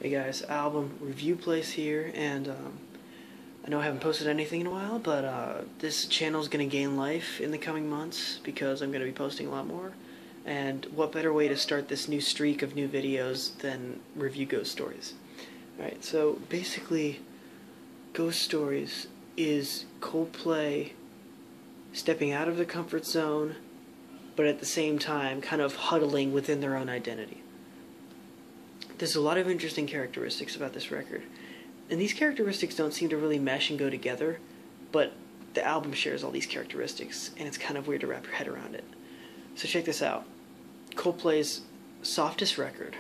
Hey guys, album review place here, and I know I haven't posted anything in a while, but this channel is going to gain life in the coming months because I'm going to be posting a lot more. And what better way to start this new streak of new videos than review ghost stories? Alright, so basically, Ghost Stories is Coldplay stepping out of their comfort zone, but at the same time kind of huddling within their own identity. There's a lot of interesting characteristics about this record, and these characteristics don't seem to really mesh and go together, but the album shares all these characteristics, and it's kind of weird to wrap your head around it. So check this out. Coldplay's softest record,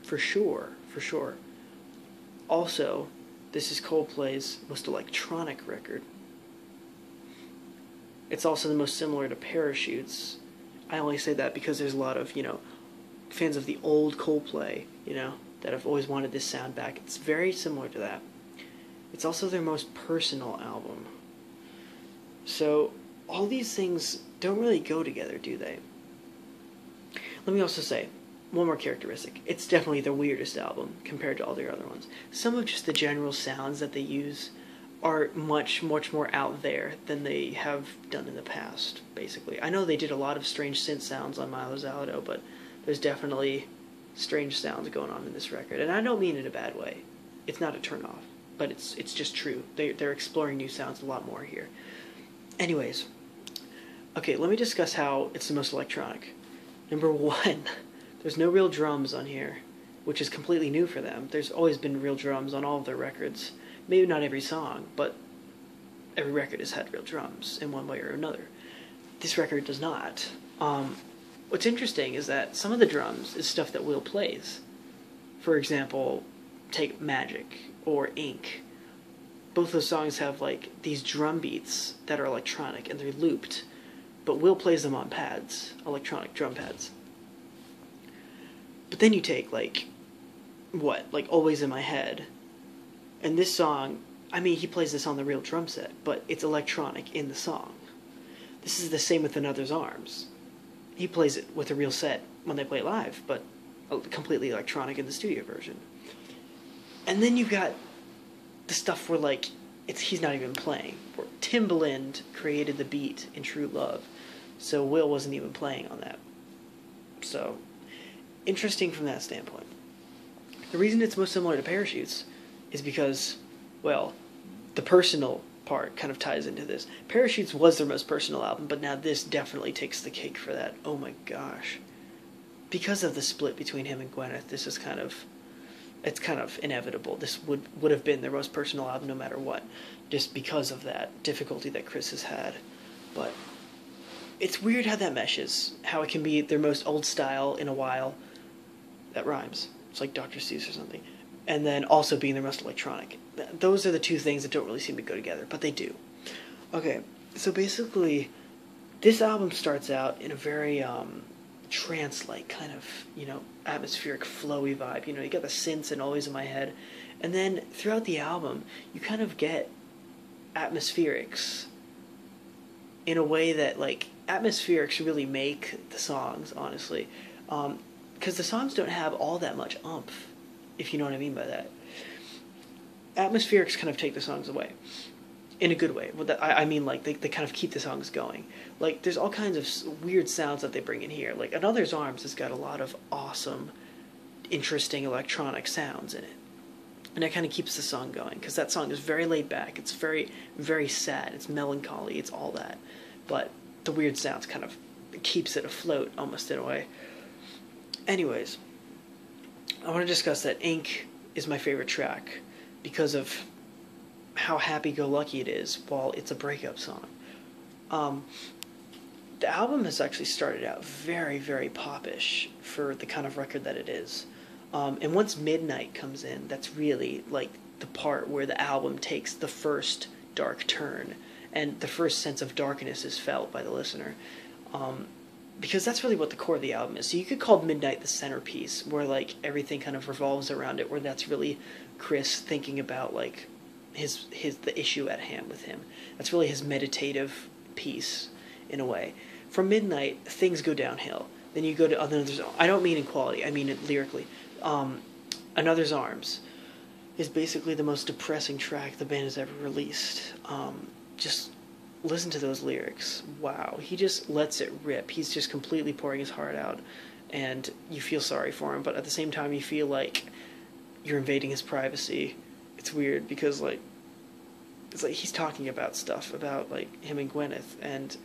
for sure. Also, this is Coldplay's most electronic record. It's also the most similar to Parachutes. I only say that because there's a lot of, fans of the old Coldplay, that have always wanted this sound back. It's very similar to that. It's also their most personal album. So, all these things don't really go together, do they? Let me also say, one more characteristic. It's definitely the weirdest album compared to all their other ones. Some of just the general sounds that they use are much more out there than they have done in the past, basically. I know they did a lot of strange synth sounds on Milo Zaldo, but there's definitely strange sounds going on in this record, and I don't mean it in a bad way. It's not a turn-off, but it's just true. They're exploring new sounds a lot more here. Anyways, okay, let me discuss how it's the most electronic. Number one, there's no real drums on here, which is completely new for them. There's always been real drums on all of their records. Maybe not every song, but every record has had real drums in one way or another. This record does not. What's interesting is that some of the drums is stuff that Will plays. For example, take Magic or Ink. Both those songs have these drum beats that are electronic and they're looped, but Will plays them on pads, electronic drum pads. But then you take Always in My Head, and this song, he plays this on the real drum set, but it's electronic in the song. This is the same with Another's Arms. He plays it with a real set when they play it live, but completely electronic in the studio version. And then you've got the stuff where he's not even playing. Where Timbaland created the beat in True Love, so Will wasn't even playing on that. So, interesting from that standpoint. The reason it's most similar to Parachutes is because, well, the personal part kind of ties into this. Parachutes was their most personal album, but now this definitely takes the cake for that. Oh my gosh. Because of the split between him and Gwyneth, this is kind of inevitable. This would have been their most personal album no matter what, just because of that difficulty that Chris has had. But it's weird how that meshes, how it can be their most old style in a while. That rhymes. It's like Dr. Seuss or something. And then also being their most electronic. Those are the two things that don't really seem to go together, but they do. Okay, so basically, this album starts out in a very trance-like kind of, atmospheric, flowy vibe. You got the synths and Always in My Head. And then throughout the album, you kind of get atmospherics in a way that, atmospherics really make the songs, honestly. Because the songs don't have all that much oomph, if you know what I mean by that. Atmospherics kind of take the songs away. In a good way. I mean, they kind of keep the songs going. There's all kinds of weird sounds that they bring in here. Another's Arms has got a lot of awesome, interesting electronic sounds in it. And that kind of keeps the song going, because that song is very laid back. It's very, very sad. It's melancholy. It's all that. But the weird sounds kind of keeps it afloat, almost in a way. Anyways, I want to discuss that Ink is my favorite track because of how happy-go-lucky it is while it's a breakup song. The album has actually started out very, very pop-ish for the kind of record that it is. And once Midnight comes in, that's really the part where the album takes the first dark turn and the first sense of darkness is felt by the listener. Because that's really what the core of the album is. So you could call Midnight the centerpiece, where everything kind of revolves around it, where that's really Chris thinking about the issue at hand with him. That's really his meditative piece in a way. From Midnight, things go downhill. Then you go to others. I don't mean in quality. I mean it lyrically. Another's Arms is basically the most depressing track the band has ever released. Just listen to those lyrics. Wow, he just lets it rip. He's just completely pouring his heart out, and you feel sorry for him, but at the same time you feel like you're invading his privacy. It's weird because like it's like he's talking about stuff about like him and Gwyneth, and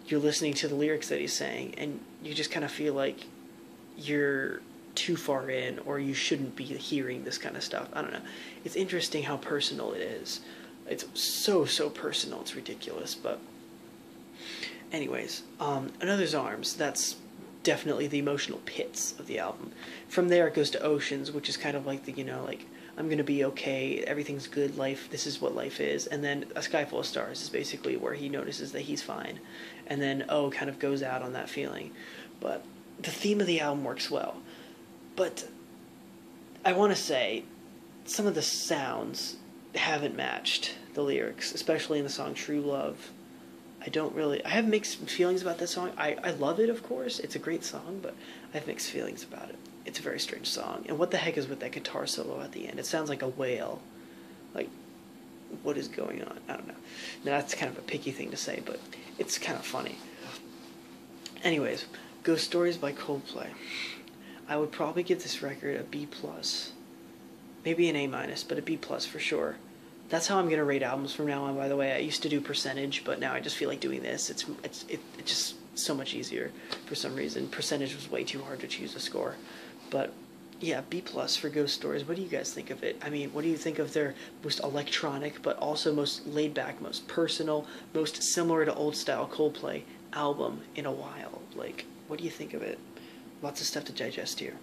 you're listening to the lyrics that he's saying, and you just kind of feel like you're too far in, or you shouldn't be hearing this kind of stuff. I don't know. It's interesting how personal it is. It's so personal. It's ridiculous. But anyways, Another's Arms. That's definitely the emotional pits of the album. From there, it goes to Oceans, which is kind of like the like I'm gonna be okay. Everything's good. Life. This is what life is. And then A Sky Full of Stars is basically where he notices that he's fine, and then Oh kind of goes out on that feeling. But the theme of the album works well. But I want to say some of the sounds haven't matched the lyrics, especially in the song True Love. I have mixed feelings about that song. I love it, of course. It's a great song, but I have mixed feelings about it. It's a very strange song. And what the heck is with that guitar solo at the end? It sounds like a whale. Like, what is going on? I don't know. Now, that's kind of a picky thing to say, but it's kind of funny. Anyways, Ghost Stories by Coldplay. I would probably give this record a B+. Maybe an A-, but a B+ for sure. That's how I'm going to rate albums from now on, by the way. I used to do percentage, but now I just feel like doing this. It's just so much easier for some reason. Percentage was way too hard to choose a score. But yeah, B+ for Ghost Stories. What do you guys think of it? I mean, what do you think of their most electronic, but also most laid-back, most personal, most similar to old-style Coldplay album in a while? Like, what do you think of it? Lots of stuff to digest here.